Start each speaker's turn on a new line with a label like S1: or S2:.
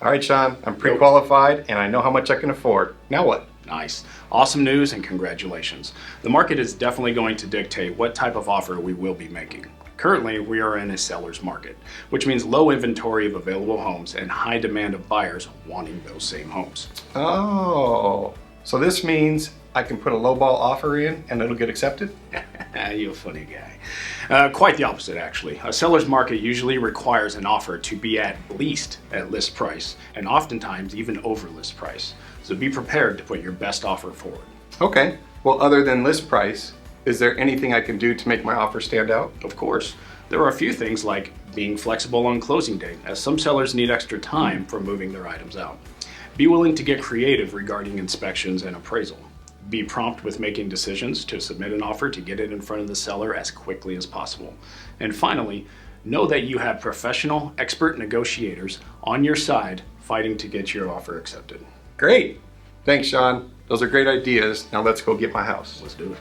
S1: All right, Sean, I'm pre-qualified and I know how much I can afford. Now what?
S2: Nice. Awesome news and congratulations. The market is definitely going to dictate what type of offer we will be making. Currently, we are in a seller's market, which means low inventory of available homes and high demand of buyers wanting those same homes.
S1: Oh, so this means I can put a lowball offer in and it'll get accepted?
S2: You're a funny guy. Quite the opposite, actually. A seller's market usually requires an offer to be at least at list price, and oftentimes even over list price. So be prepared to put your best offer forward.
S1: Okay, well, other than list price, is there anything I can do to make my offer stand out?
S2: Of course, there are a few things like being flexible on closing date, as some sellers need extra time for moving their items out. Be willing to get creative regarding inspections and appraisal. Be prompt with making decisions to submit an offer to get it in front of the seller as quickly as possible. And finally, know that you have professional, expert negotiators on your side fighting to get your offer accepted.
S1: Great. Thanks, Sean. Those are great ideas. Now let's go get my house.
S2: Let's do it.